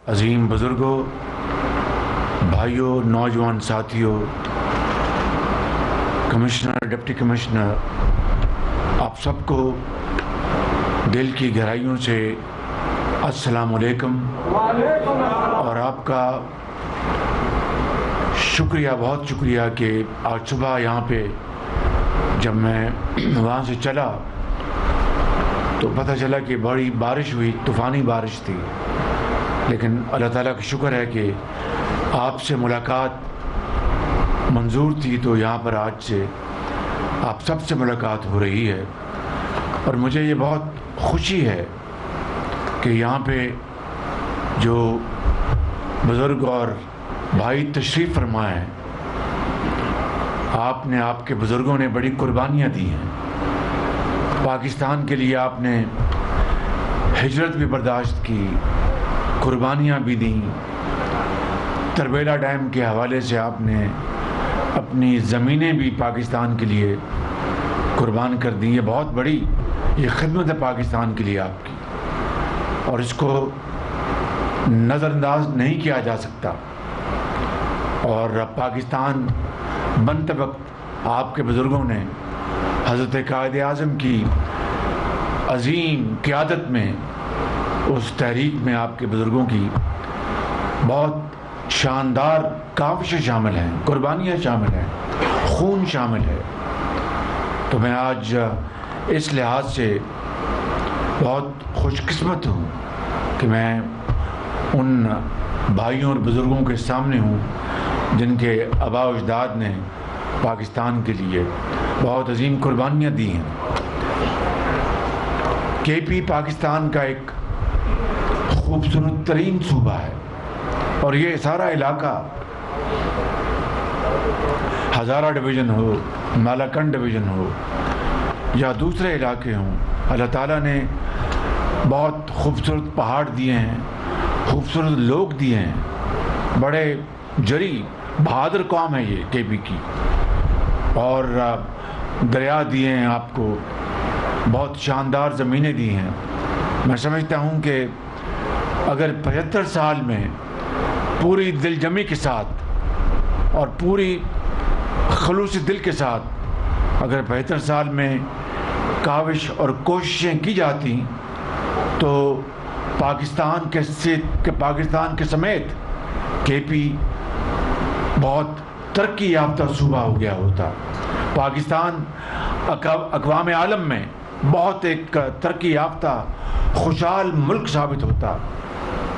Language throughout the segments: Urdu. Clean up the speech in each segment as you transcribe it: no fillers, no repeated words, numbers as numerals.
عظیم بزرگوں، بھائیوں، نوجوان ساتھیوں، کمشنر، ڈپٹی کمشنر، آپ سب کو دل کی گہرائیوں سے السلام علیکم، اور آپ کا شکریہ، بہت شکریہ کہ آج صبح یہاں پہ جب میں وہاں سے چلا تو پتہ چلا کہ بڑی بارش ہوئی، طوفانی بارش تھی، لیکن اللہ تعالیٰ کا شکر ہے کہ آپ سے ملاقات منظور تھی، تو یہاں پر آج سے آپ سب سے ملاقات ہو رہی ہے، اور مجھے یہ بہت خوشی ہے کہ یہاں پہ جو بزرگ اور بھائی تشریف فرمائے ہیں، آپ نے، آپ کے بزرگوں نے بڑی قربانیاں دی ہیں، پاکستان کے لیے آپ نے ہجرت بھی برداشت کی، قربانیاں بھی دیں، تربیلا ڈیم کے حوالے سے آپ نے اپنی زمینیں بھی پاکستان کے لیے قربان کر دی. یہ بہت بڑی یہ خدمت ہے پاکستان کے لیے آپ کی، اور اس کو نظر انداز نہیں کیا جا سکتا. اور پاکستان بنتے وقت آپ کے بزرگوں نے حضرت قائد اعظم کی عظیم قیادت میں، اس تحریک میں آپ کے بزرگوں کی بہت شاندار کاوشیں شامل ہیں، قربانیاں شامل ہیں، خون شامل ہے. تو میں آج اس لحاظ سے بہت خوش قسمت ہوں کہ میں ان بھائیوں اور بزرگوں کے سامنے ہوں جن کے آباء و اجداد نے پاکستان کے لیے بہت عظیم قربانیاں دی ہیں. کے پی پاکستان کا ایک خوبصورت ترین صوبہ ہے، اور یہ سارا علاقہ، ہزارہ ڈویژن ہو، مالاکنڈ ڈویژن ہو یا دوسرے علاقے ہوں، اللہ تعالیٰ نے بہت خوبصورت پہاڑ دیے ہیں، خوبصورت لوگ دیے ہیں، بڑے جری بہادر قوم ہے یہ کے پی کی، اور دریا دیے ہیں آپ کو، بہت شاندار زمینیں دی ہیں. میں سمجھتا ہوں کہ اگر 75 سال میں پوری دل جمی کے ساتھ اور پوری خلوص دل کے ساتھ اگر 75 سال میں کاوش اور کوششیں کی جاتی تو پاکستان کے سمیت کے پی بہت ترقی یافتہ صوبہ ہو گیا ہوتا. پاکستان اقوام عالم میں بہت ایک ترقی یافتہ خوشحال ملک ثابت ہوتا.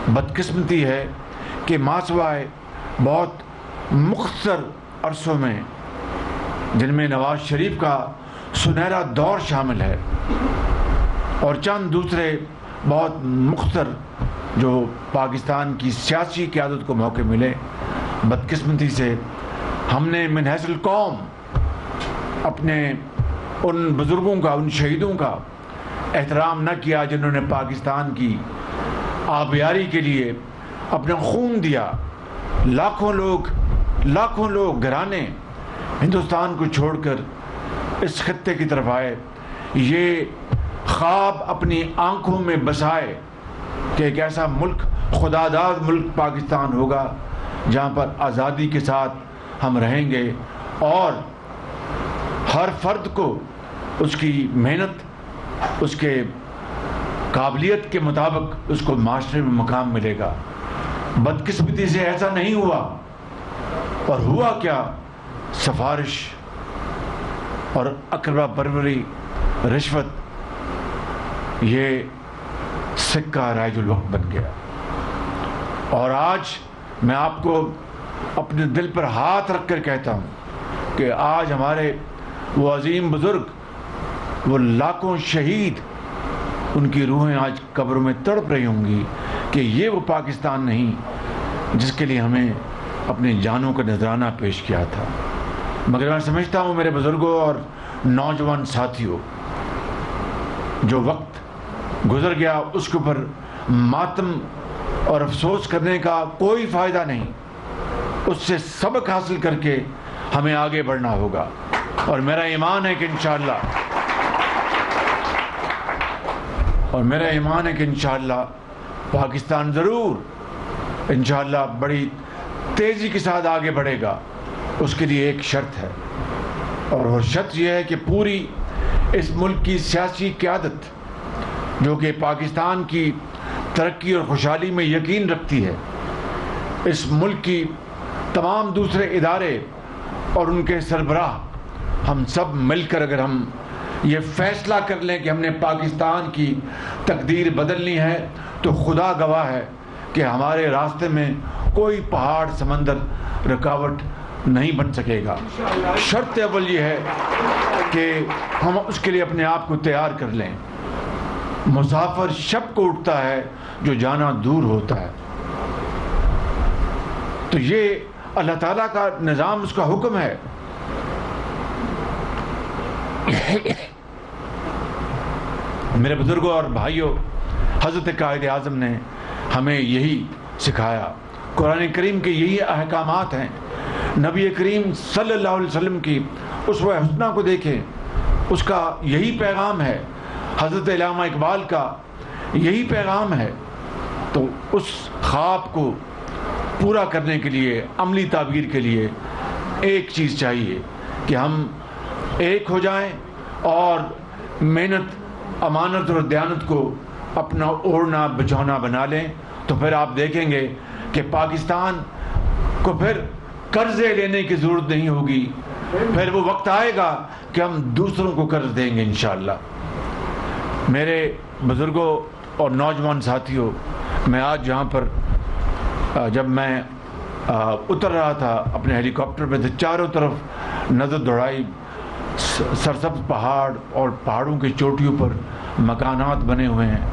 بدقسمتی ہے کہ ماسوائے بہت مختصر عرصوں میں، جن میں نواز شریف کا سنہرا دور شامل ہے اور چند دوسرے بہت مختصر جو پاکستان کی سیاسی قیادت کو موقع ملے، بدقسمتی سے ہم نے من حیث القوم اپنے ان بزرگوں کا، ان شہیدوں کا احترام نہ کیا جنہوں نے پاکستان کی آبیاری کے لیے اپنا خون دیا. لاکھوں لوگ گھرانے ہندوستان کو چھوڑ کر اس خطے کی طرف آئے، یہ خواب اپنی آنکھوں میں بسائے کہ ایک ایسا ملک، خداداد ملک پاکستان ہوگا جہاں پر آزادی کے ساتھ ہم رہیں گے، اور ہر فرد کو اس کی محنت، اس کے قابلیت کے مطابق اس کو معاشرے میں مقام ملے گا. بدقسمتی سے ایسا نہیں ہوا، اور ہوا کیا؟ سفارش اور اقربا پروری، رشوت، یہ سکہ رائج الوقت بن گیا. اور آج میں آپ کو اپنے دل پر ہاتھ رکھ کر کہتا ہوں کہ آج ہمارے وہ عظیم بزرگ، وہ لاکھوں شہید، ان کی روحیں آج قبروں میں تڑپ رہی ہوں گی کہ یہ وہ پاکستان نہیں جس کے لیے ہمیں اپنی جانوں کا نذرانہ پیش کیا تھا. مگر میں سمجھتا ہوں میرے بزرگوں اور نوجوان ساتھیوں، جو وقت گزر گیا اس کے اوپر ماتم اور افسوس کرنے کا کوئی فائدہ نہیں. اس سے سبق حاصل کر کے ہمیں آگے بڑھنا ہوگا، اور میرا ایمان ہے کہ انشاءاللہ پاکستان ضرور انشاءاللہ بڑی تیزی کے ساتھ آگے بڑھے گا، اس کے لیے ایک شرط ہے، اور وہ شرط یہ ہے کہ پوری اس ملک کی سیاسی قیادت جو کہ پاکستان کی ترقی اور خوشحالی میں یقین رکھتی ہے، اس ملک کی تمام دوسرے ادارے اور ان کے سربراہ، ہم سب مل کر اگر ہم یہ فیصلہ کر لیں کہ ہم نے پاکستان کی تقدیر بدلنی ہے، تو خدا گواہ ہے کہ ہمارے راستے میں کوئی پہاڑ سمندر رکاوٹ نہیں بن سکے گا۔ شرط اول یہ ہے کہ ہم اس کے لیے اپنے آپ کو تیار کر لیں۔ مسافر شب کو اٹھتا ہے جو جانا دور ہوتا ہے، تو یہ اللہ تعالیٰ کا نظام، اس کا حکم ہے۔ میرے بزرگوں اور بھائیوں، حضرت قائد اعظم نے ہمیں یہی سکھایا، قرآن کریم کے یہی احکامات ہیں۔ نبی کریم صلی اللہ علیہ وسلم کی اسوہ حسنہ کو دیکھیں، اس کا یہی پیغام ہے، حضرت علامہ اقبال کا یہی پیغام ہے۔ تو اس خواب کو پورا کرنے کے لیے، عملی تعبیر کے لیے ایک چیز چاہیے کہ ہم ایک ہو جائیں اور محنت، امانت اور دیانت کو اپنا اوڑھنا بچھونا بنا لیں، تو پھر آپ دیکھیں گے کہ پاکستان کو پھر قرضے لینے کی ضرورت نہیں ہوگی۔ پھر وہ وقت آئے گا کہ ہم دوسروں کو قرض دیں گے انشاءاللہ۔ میرے بزرگوں اور نوجوان ساتھیوں، میں آج یہاں پر جب میں اتر رہا تھا اپنے ہیلی کاپٹر میں، تو چاروں طرف نظر دوڑائی، سرسبز پہاڑ اور پہاڑوں کی چوٹیوں پر مکانات بنے ہوئے ہیں،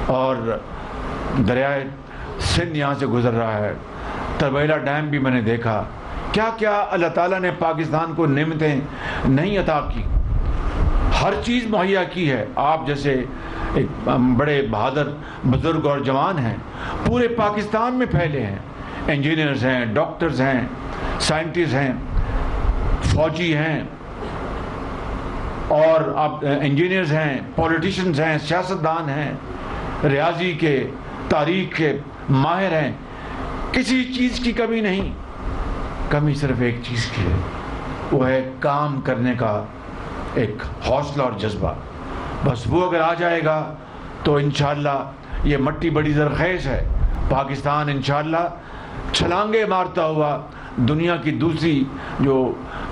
اور دریائے سندھ یہاں سے گزر رہا ہے، تربیلا ڈیم بھی میں نے دیکھا۔ کیا کیا اللہ تعالیٰ نے پاکستان کو نعمتیں نہیں عطا کی، ہر چیز مہیا کی ہے۔ آپ جیسے ایک بڑے بہادر بزرگ اور جوان ہیں، پورے پاکستان میں پھیلے ہیں، انجینئرز ہیں، ڈاکٹرز ہیں، سائنٹسٹ ہیں، فوجی ہیں، اور آپ انجینئرز ہیں، پولیٹیشنز ہیں، سیاستدان ہیں، ریاضی کے، تاریخ کے ماہر ہیں۔ کسی چیز کی کمی نہیں، کمی صرف ایک چیز کی ہے، وہ ہے کام کرنے کا ایک حوصلہ اور جذبہ۔ بس وہ اگر آ جائے گا تو انشاءاللہ یہ مٹی بڑی زرخیز ہے، پاکستان انشاءاللہ چھلانگے مارتا ہوا دنیا کی دوسری جو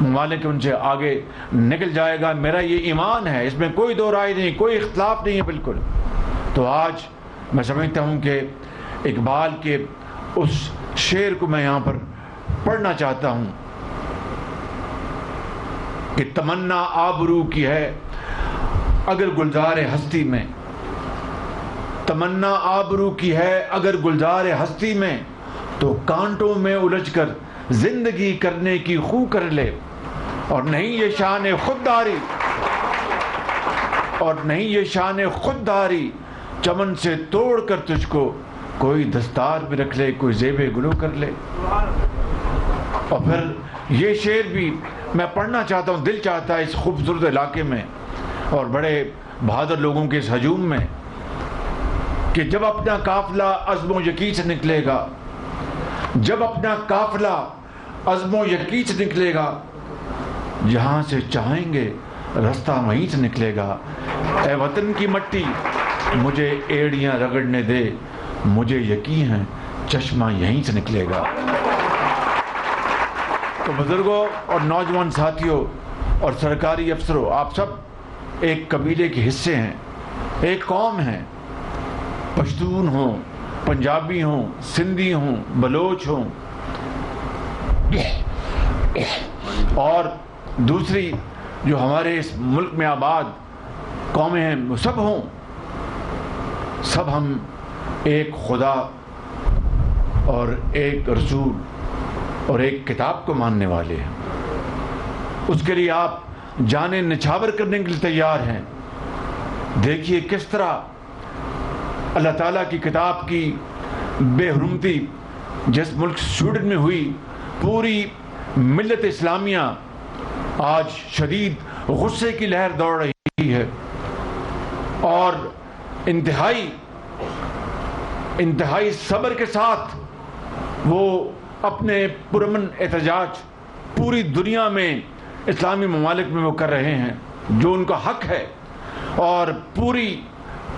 ممالک ان سے آگے نکل جائے گا۔ میرا یہ ایمان ہے، اس میں کوئی دو رائے نہیں، کوئی اختلاف نہیں ہے بالکل۔ تو آج میں سمجھتا ہوں کہ اقبال کے اس شعر کو میں یہاں پر پڑھنا چاہتا ہوں کہ تمنا آبرو کی ہے اگر گلزار ہستی میں، تمنا آبرو کی ہے اگر گلزار ہستی میں، تو کانٹوں میں الجھ کر زندگی کرنے کی خو کر لے، اور نہیں یہ شان خودداری، اور نہیں یہ شان خودداری، چمن سے توڑ کر تجھ کو کوئی دستار بھی رکھ لے، کوئی زیب گلو کر لے۔ اور پھر یہ شعر بھی میں پڑھنا چاہتا ہوں، دل چاہتا ہے اس خوبصورت علاقے میں اور بڑے بہادر لوگوں کے اس ہجوم میں، کہ جب اپنا قافلہ عزم و یقین سے نکلے گا، جب اپنا قافلہ عزم و یقین سے نکلے گا، جہاں سے چاہیں گے رستہ وہیں سے نکلے گا۔ اے وطن کی مٹی مجھے ایڑیاں رگڑنے دے، مجھے یقین ہے چشمہ یہیں سے نکلے گا۔ تو بزرگوں اور نوجوان ساتھیوں اور سرکاری افسروں، آپ سب ایک قبیلے کے حصے ہیں، ایک قوم ہیں، پشتون ہوں، پنجابی ہوں، سندھی ہوں، بلوچ ہوں، اور دوسری جو ہمارے اس ملک میں آباد قومیں ہیں، وہ سب ہوں، سب ہم ایک خدا اور ایک رسول اور ایک کتاب کو ماننے والے ہیں۔ اس کے لیے آپ جانیں نچھاور کرنے کے لیے تیار ہیں۔ دیکھیے کس طرح اللہ تعالیٰ کی کتاب کی بے حرمتی جس ملک سویڈن میں ہوئی، پوری ملت اسلامیہ آج شدید غصے کی لہر دوڑ رہی ہے، اور انتہائی صبر کے ساتھ وہ اپنے پرامن احتجاج پوری دنیا میں اسلامی ممالک میں وہ کر رہے ہیں جو ان کا حق ہے، اور پوری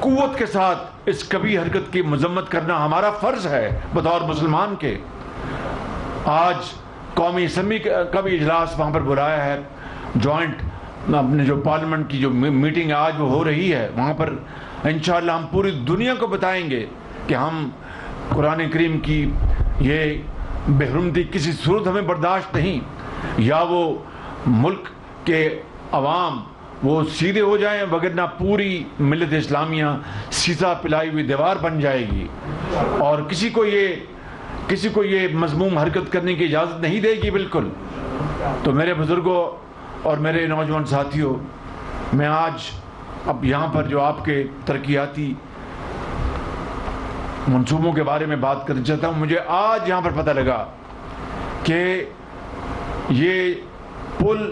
قوت کے ساتھ اس کبھی حرکت کی مذمت کرنا ہمارا فرض ہے بطور مسلمان کے۔ آج قومی اسمبلی کا بھی اجلاس وہاں پر بلایا ہے، جوائنٹ اپنے جو پارلیمنٹ کی جو میٹنگ آج وہ ہو رہی ہے، وہاں پر انشاءاللہ ہم پوری دنیا کو بتائیں گے کہ ہم قرآن کریم کی یہ بے حرمتی کسی صورت ہمیں برداشت نہیں، یا وہ ملک کے عوام وہ سیدھے ہو جائیں، وگرنہ پوری ملت اسلامیہ سیسا پلائی ہوئی دیوار بن جائے گی، اور کسی کو یہ مذموم حرکت کرنے کی اجازت نہیں دے گی بالکل۔ تو میرے بزرگوں اور میرے نوجوان ساتھیوں، میں آج اب یہاں پر جو آپ کے ترقیاتی منصوبوں کے بارے میں بات کرنا چاہتا ہوں، مجھے آج یہاں پر پتہ لگا کہ یہ پل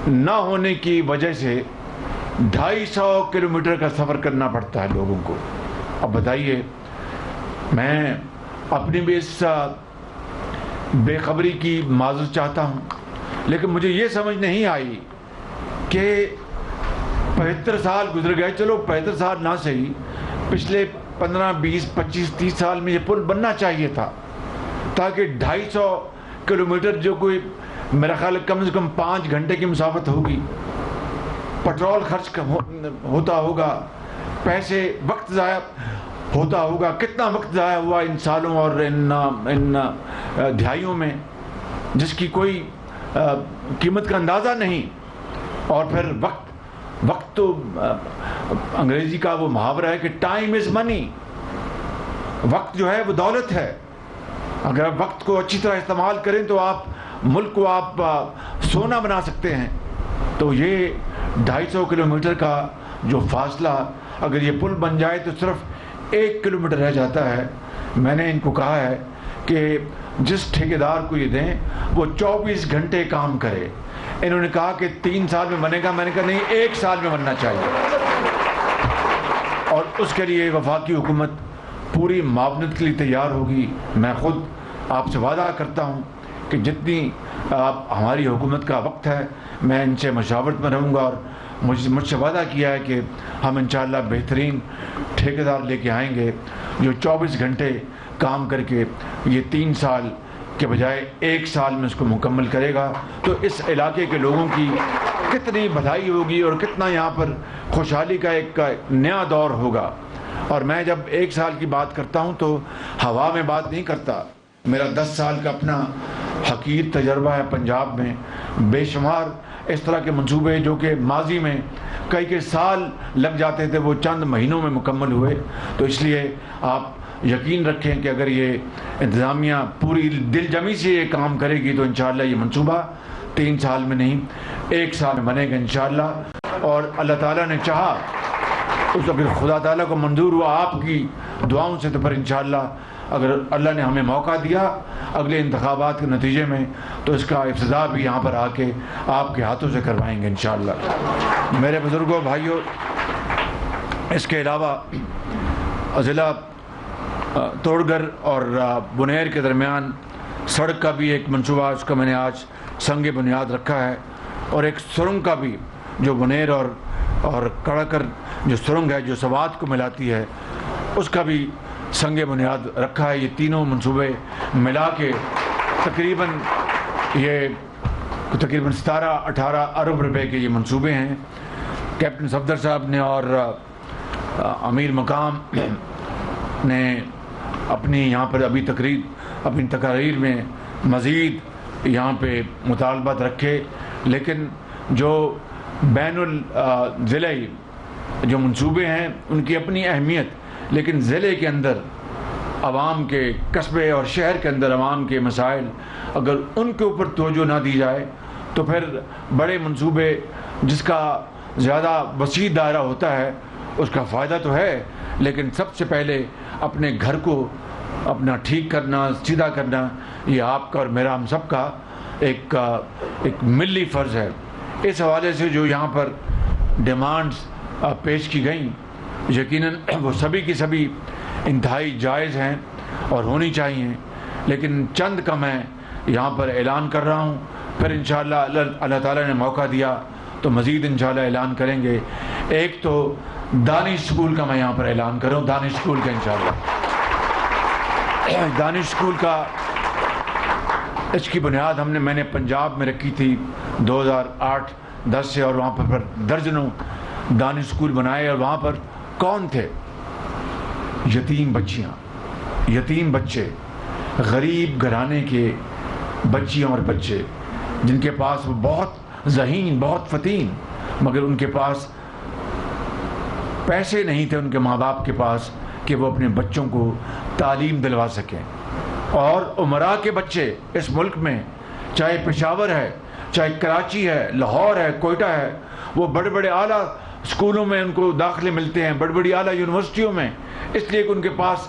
نہ ہونے کی وجہ سے 250 کلومیٹر کا سفر کرنا پڑتا ہے لوگوں کو۔ اب بتائیے، میں اپنی بھی اس بے خبری کی معذرت چاہتا ہوں، لیکن مجھے یہ سمجھ نہیں آئی کہ 75 سال گزر گئے، چلو 75 سال نہ صحیح، پچھلے 15 20 25 30 سال میں یہ پل بننا چاہیے تھا، تاکہ 250 کلومیٹر جو کوئی میرا خیال ہے کم سے کم 5 گھنٹے کی مسافت ہوگی، پٹرول خرچ ہوتا ہوگا، پیسے وقت ضائع ہوتا ہوگا، کتنا وقت ضائع ہوا ان سالوں اور ان دہائیوں میں جس کی کوئی قیمت کا اندازہ نہیں۔ اور پھر وقت تو انگریزی کا وہ محاورہ ہے کہ ٹائم از منی، وقت جو ہے وہ دولت ہے، اگر آپ وقت کو اچھی طرح استعمال کریں تو آپ ملک کو آپ سونا بنا سکتے ہیں۔ تو یہ 250 کلومیٹر کا جو فاصلہ، اگر یہ پل بن جائے تو صرف 1 کلومیٹر رہ جاتا ہے۔ میں نے ان کو کہا ہے کہ جس ٹھیکیدار کو یہ دیں وہ 24 گھنٹے کام کرے۔ انہوں نے کہا کہ 3 سال میں بنے گا، میں نے کہا نہیں، 1 سال میں بننا چاہیے، اور اس کے لیے وفاقی حکومت پوری معاونت کے لیے تیار ہوگی۔ میں خود آپ سے وعدہ کرتا ہوں کہ جتنی ہماری حکومت کا وقت ہے میں ان سے مشاورت میں رہوں گا، اور مجھ سے وعدہ کیا ہے کہ ہم انشاءاللہ بہترین ٹھیکیدار لے کے آئیں گے جو 24 گھنٹے کام کر کے یہ 3 سال کے بجائے 1 سال میں اس کو مکمل کرے گا۔ تو اس علاقے کے لوگوں کی کتنی بھلائی ہوگی اور کتنا یہاں پر خوشحالی کا ایک نیا دور ہوگا۔ اور میں جب 1 سال کی بات کرتا ہوں تو ہوا میں بات نہیں کرتا، میرا 10 سال کا اپنا حقیر تجربہ ہے پنجاب میں، بے شمار اس طرح کے منصوبے جو کہ ماضی میں کئی سال لگ جاتے تھے وہ چند مہینوں میں مکمل ہوئے۔ تو اس لیے آپ یقین رکھیں کہ اگر یہ انتظامیہ پوری دل جمی سے یہ کام کرے گی تو انشاءاللہ یہ منصوبہ 3 سال میں نہیں 1 سال میں بنے گا انشاءاللہ۔ اور اللہ تعالیٰ نے چاہا، اس اگر خدا تعالیٰ کو منظور ہوا آپ کی دعاؤں سے، تو پھر انشاءاللہ اگر اللہ نے ہمیں موقع دیا اگلے انتخابات کے نتیجے میں تو اس کا افتتاح بھی یہاں پر آ کے آپ کے ہاتھوں سے کروائیں گے انشاءاللہ۔ میرے بزرگوں، بھائیوں، اس کے علاوہ ضلع توڑگر اور بنیر کے درمیان سڑک کا بھی ایک منصوبہ، اس کا میں نے آج سنگ بنیاد رکھا ہے، اور ایک سرنگ کا بھی جو بنیر اور کڑکر جو سرنگ ہے جو سوات کو ملاتی ہے، اس کا بھی سنگ بنیاد رکھا ہے۔ یہ تینوں منصوبے ملا کے تقریباً 17-18 ارب روپے کے یہ منصوبے ہیں۔ کیپٹن صفدر صاحب نے اور امیر مقام نے اپنی یہاں پر ابھی اپنی تقاریر میں مزید یہاں پہ مطالبات رکھے، لیکن جو بین الضلعی جو منصوبے ہیں ان کی اپنی اہمیت، لیکن ضلع کے اندر عوام کے، قصبے اور شہر کے اندر عوام کے مسائل اگر ان کے اوپر توجہ نہ دی جائے تو پھر بڑے منصوبے جس کا زیادہ وسیع دائرہ ہوتا ہے اس کا فائدہ تو ہے، لیکن سب سے پہلے اپنے گھر کو اپنا ٹھیک کرنا، سیدھا کرنا، یہ آپ کا اور میرا، ہم سب کا ایک ملی فرض ہے۔ اس حوالے سے جو یہاں پر ڈیمانڈز پیش کی گئیں یقیناً وہ سبھی کی سبھی انتہائی جائز ہیں اور ہونی چاہیے، لیکن چند کا میں یہاں پر اعلان کر رہا ہوں، پھر انشاءاللہ اللہ تعالیٰ نے موقع دیا تو مزید انشاءاللہ اعلان کریں گے۔ ایک تو دانش اسکول کا میں یہاں پر اعلان کر رہا ہوں، دانش اسکول کا انشاءاللہ۔ دانش اسکول کا اس کی بنیاد میں نے پنجاب میں رکھی تھی 2008-10 سے، اور وہاں پر درجنوں دانش اسکول بنائے، اور وہاں پر کون تھے؟ یتیم بچیاں، یتیم بچے، غریب گھرانے کے بچیاں اور بچے، جن کے پاس وہ بہت ذہین، بہت فتین، مگر ان کے پاس پیسے نہیں تھے، ان کے ماں باپ کے پاس، کہ وہ اپنے بچوں کو تعلیم دلوا سکیں۔ اور امراء کے بچے اس ملک میں، چاہے پشاور ہے، چاہے کراچی ہے، لاہور ہے، کوئٹہ ہے، وہ بڑے بڑے اعلیٰ اسکولوں میں ان کو داخلے ملتے ہیں، بڑی بڑی اعلیٰ یونیورسٹیوں میں، اس لیے کہ ان کے پاس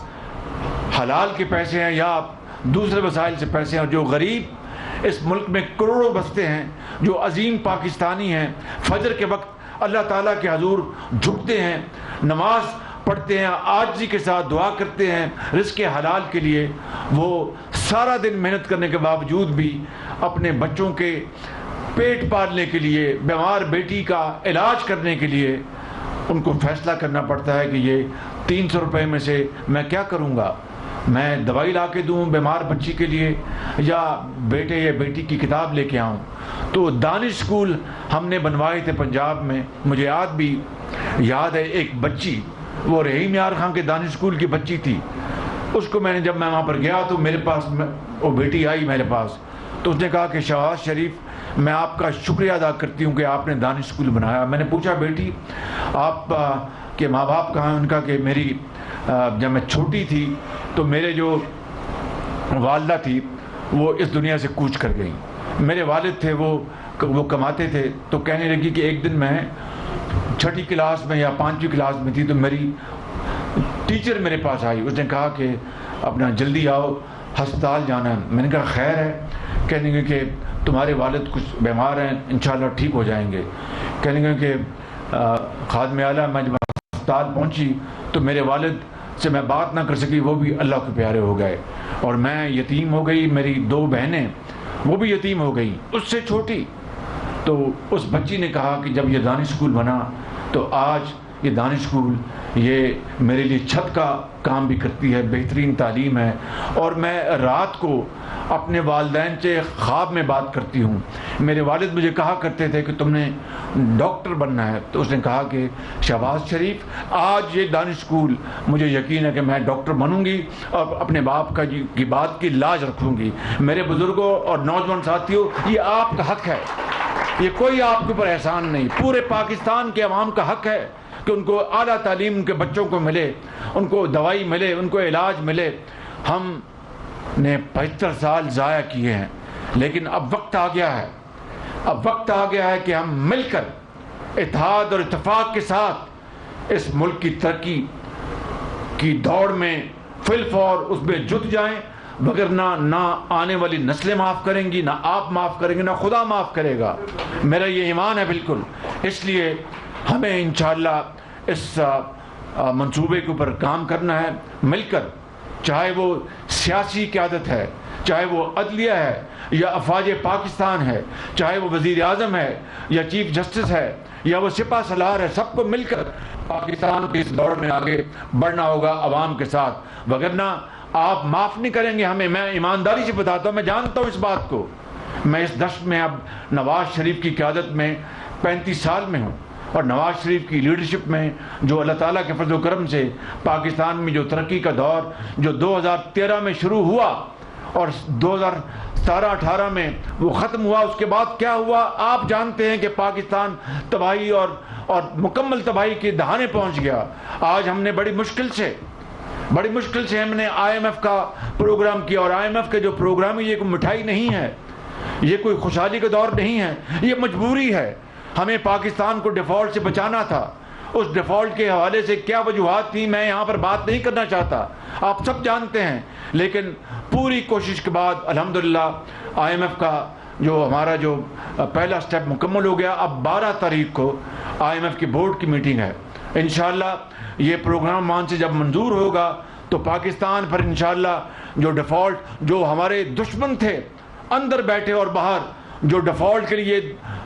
حلال کے پیسے ہیں یا دوسرے وسائل سے پیسے ہیں۔ اور جو غریب اس ملک میں کروڑوں بستے ہیں، جو عظیم پاکستانی ہیں، فجر کے وقت اللہ تعالیٰ کے حضور جھکتے ہیں، نماز پڑھتے ہیں، عاجزی کے ساتھ دعا کرتے ہیں رزق حلال کے لیے، وہ سارا دن محنت کرنے کے باوجود بھی اپنے بچوں کے پیٹ پالنے کے لیے، بیمار بیٹی کا علاج کرنے کے لیے ان کو فیصلہ کرنا پڑتا ہے کہ یہ 300 روپے میں سے میں کیا کروں گا، میں دوائی لا کے دوں بیمار بچی کے لیے، یا بیٹے یا بیٹی کی کتاب لے کے آؤں۔ تو دانش اسکول ہم نے بنوائے تھے پنجاب میں۔ مجھے یاد ہے ایک بچی، وہ رحیم یار خان کے دانش اسکول کی بچی تھی، اس کو جب میں وہاں پر گیا تو میرے پاس وہ بیٹی آئی میرے پاس، تو اس نے کہا کہ شہباز شریف، میں آپ کا شکریہ ادا کرتی ہوں کہ آپ نے دانش اسکول بنایا۔ میں نے پوچھا بیٹی آپ کے ماں باپ کہاں ہیں؟ ان کا کہ میری جب میں چھوٹی تھی تو میرے جو والدہ تھی وہ اس دنیا سے کوچ کر گئیں، میرے والد تھے وہ کماتے تھے۔ تو کہنے لگی کہ ایک دن میں 6ٹھی کلاس میں یا 5ویں کلاس میں تھی تو میری ٹیچر میرے پاس آئی، اس نے کہا کہ اپنا جلدی آؤ، ہسپتال جانا ہے۔ میں نے کہا خیر ہے؟ کہنے لگے کہ تمہارے والد کچھ بیمار ہیں، انشاءاللہ ٹھیک ہو جائیں گے۔ کہنے لگے کہ خادم اعلیٰ، میں جب ہسپتال پہنچی تو میرے والد سے میں بات نہ کر سکی، وہ بھی اللہ کے پیارے ہو گئے، اور میں یتیم ہو گئی، میری 2 بہنیں وہ بھی یتیم ہو گئی، اس سے چھوٹی۔ تو اس بچی نے کہا کہ جب یہ دانش اسکول بنا تو آج یہ دانش اسکول یہ میرے لیے چھت کا کام بھی کرتی ہے، بہترین تعلیم ہے، اور میں رات کو اپنے والدین سے خواب میں بات کرتی ہوں۔ میرے والد مجھے کہا کرتے تھے کہ تم نے ڈاکٹر بننا ہے، تو اس نے کہا کہ شہباز شریف آج یہ دانش اسکول مجھے یقین ہے کہ میں ڈاکٹر بنوں گی اور اپنے باپ کی بات کی لاج رکھوں گی۔ میرے بزرگوں اور نوجوان ساتھیوں، یہ آپ کا حق ہے، یہ کوئی آپ کے اوپر احسان نہیں، پورے پاکستان کے عوام کا حق ہے کہ ان کو اعلیٰ تعلیم ان کے بچوں کو ملے، ان کو دوائی ملے، ان کو علاج ملے۔ ہم نے 75 سال ضائع کیے ہیں، لیکن اب وقت آ گیا ہے کہ ہم مل کر اتحاد اور اتفاق کے ساتھ اس ملک کی ترقی کی دوڑ میں فی الفور اس میں جت جائیں، وگرنہ نہ آنے والی نسلیں معاف کریں گی، نہ آپ معاف کریں گے، نہ خدا معاف کرے گا۔ میرا یہ ایمان ہے بالکل۔ اس لیے ہمیں انشاءاللہ اس منصوبے کے اوپر کام کرنا ہے مل کر، چاہے وہ سیاسی قیادت ہے، چاہے وہ عدلیہ ہے یا افواج پاکستان ہے، چاہے وہ وزیر اعظم ہے یا چیف جسٹس ہے یا وہ سپہ سالار ہے، سب کو مل کر پاکستان کی اس دوڑ میں آگے بڑھنا ہوگا عوام کے ساتھ، وگرنہ آپ معاف نہیں کریں گے ہمیں۔ میں ایمانداری سے بتاتا ہوں، میں جانتا ہوں اس بات کو۔ میں اس دشت میں اب نواز شریف کی قیادت میں 35 سال میں ہوں، اور نواز شریف کی لیڈرشپ میں جو اللہ تعالیٰ کے فضل و کرم سے پاکستان میں جو ترقی کا دور جو 2013 میں شروع ہوا اور 2017-18 میں وہ ختم ہوا، اس کے بعد کیا ہوا آپ جانتے ہیں کہ پاکستان تباہی اور مکمل تباہی کے دہانے پہنچ گیا۔ آج ہم نے بڑی مشکل سے ہم نے IMF کا پروگرام کیا، اور IMF کے جو پروگرام ہے یہ کوئی مٹھائی نہیں ہے، یہ کوئی خوشحالی کا دور نہیں ہے، یہ مجبوری ہے۔ ہمیں پاکستان کو ڈیفالٹ سے بچانا تھا، اس ڈیفالٹ کے حوالے سے کیا وجوہات تھیں میں یہاں پر بات نہیں کرنا چاہتا، آپ سب جانتے ہیں، لیکن پوری کوشش کے بعد الحمدللہ IMF کا ہمارا جو پہلا سٹیپ مکمل ہو گیا۔ اب 12 تاریخ کو IMF کی بورڈ کی میٹنگ ہے، انشاءاللہ یہ پروگرام وہاں سے جب منظور ہوگا تو پاکستان پر انشاءاللہ جو ڈیفالٹ، جو ہمارے دشمن تھے اندر بیٹھے اور باہر، جو ڈیفالٹ کے لیے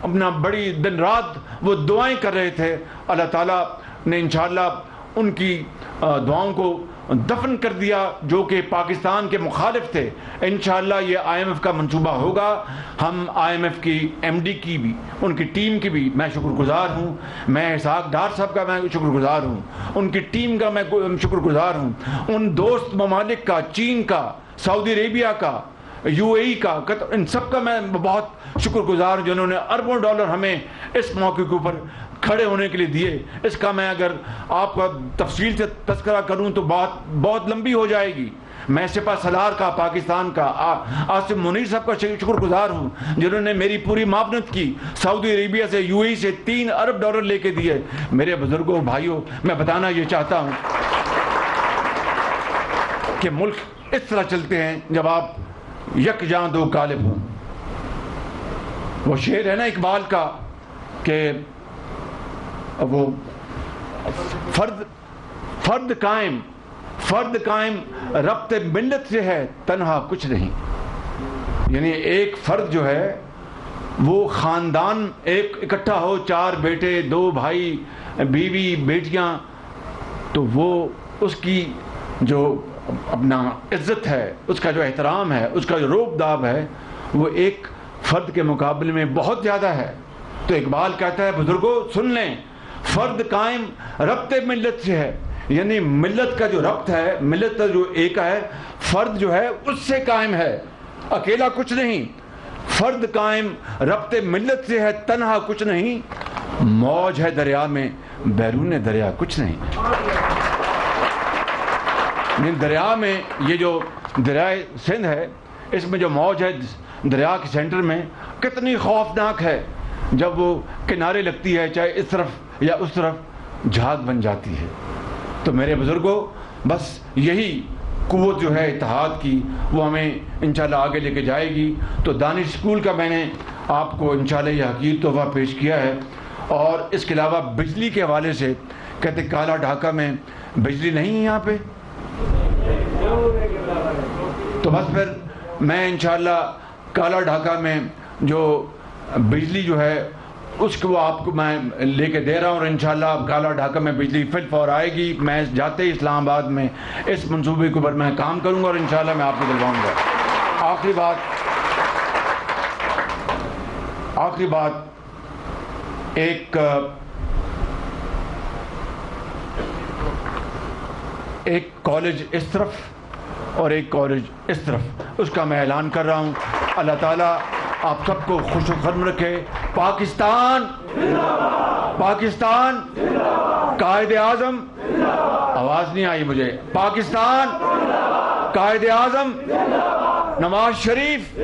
اپنا بڑی دن رات وہ دعائیں کر رہے تھے، اللہ تعالیٰ نے انشاءاللہ ان کی دعاؤں کو دفن کر دیا، جو کہ پاکستان کے مخالف تھے۔ انشاءاللہ یہ آئی ایم ایف کا منصوبہ ہوگا۔ ہم آئی ایم ایف کی ایم ڈی کی بھی، ان کی ٹیم کی بھی میں شکر گزار ہوں، میں اسحاق ڈار صاحب کا میں شکر گزار ہوں، ان کی ٹیم کا میں شکر گزار ہوں، ان دوست ممالک کا، چین کا، سعودی عربیہ کا، یو اے ای کا، ان سب کا میں بہت شکر گزار ہوں، جنہوں نے اربوں ڈالر ہمیں اس موقع کے اوپر کھڑے ہونے کے لیے دیے۔ اس کا میں اگر آپ کا تفصیل سے تذکرہ کروں تو بہت لمبی ہو جائے گی۔ میں سپہ سالار کا، پاکستان کا، آصف منیر صاحب کا شکر گزار ہوں، جنہوں نے میری پوری معاونت کی، سعودی عربیہ سے، یو اے ای سے 3 ارب ڈالر لے کے دیے۔ میرے بزرگوں، بھائیوں، میں بتانا یہ چاہتا ہوں کہ ملک اس طرح چلتے ہیں جب آپ یک جاں دو غالب ہوں۔ وہ شعر ہے نا اقبال کا کہ وہ فرد قائم ربط ملت سے ہے، تنہا کچھ نہیں۔ یعنی ایک فرد جو ہے وہ خاندان ایک اکٹھا ہو، 4 بیٹے، 2 بھائی، بیوی، بیٹیاں، تو وہ اس کی جو اپنا عزت ہے، اس کا جو احترام ہے، اس کا جو روب داب ہے، وہ ایک فرد کے مقابلے میں بہت زیادہ ہے۔ تو اقبال کہتا ہے بزرگوں سن لیں، فرد قائم ربط ملت سے ہے، یعنی ملت کا جو ربط ہے، ملت کا جو ایک ہے، فرد جو ہے اس سے قائم ہے، اکیلا کچھ نہیں۔ فرد قائم ربط ملت سے ہے، تنہا کچھ نہیں، موج ہے دریا میں، بیرون دریا کچھ نہیں۔ دریا میں یہ جو دریائے سندھ ہے، اس میں جو موج ہے دریا کے سینٹر میں، کتنی خوفناک ہے جب وہ کنارے لگتی ہے، چاہے اس طرف یا اس طرف جھاگ بن جاتی ہے۔ تو میرے بزرگوں، بس یہی قوت جو ہے اتحاد کی، وہ ہمیں انشاءاللہ آگے لے کے جائے گی۔ تو دانش اسکول کا میں نے آپ کو انشاءاللہ یہ حقیر تحفہ پیش کیا ہے۔ اور اس کے علاوہ بجلی کے حوالے سے کہتے کالا ڈھاکہ میں بجلی نہیں ہے یہاں پہ، تو بس پھر میں انشاءاللہ کالا ڈھاکہ میں جو بجلی جو ہے اس کو آپ کو میں لے کے دے رہا ہوں، اور انشاءاللہ کالا ڈھاکہ میں بجلی فل فور آئے گی۔ میں جاتے ہی اسلام آباد میں اس منصوبے کے اوپر میں کام کروں گا، اور انشاءاللہ میں آپ کو دلواؤں گا۔ آخری بات ایک کالج اس طرف اور ایک کالج اس طرف، اس کا میں اعلان کر رہا ہوں۔ اللہ تعالیٰ آپ سب کو خوش و خرم رکھے۔ پاکستان، پاکستان، قائد اعظم، آواز نہیں آئی مجھے، پاکستان، قائد اعظم، نواز شریف،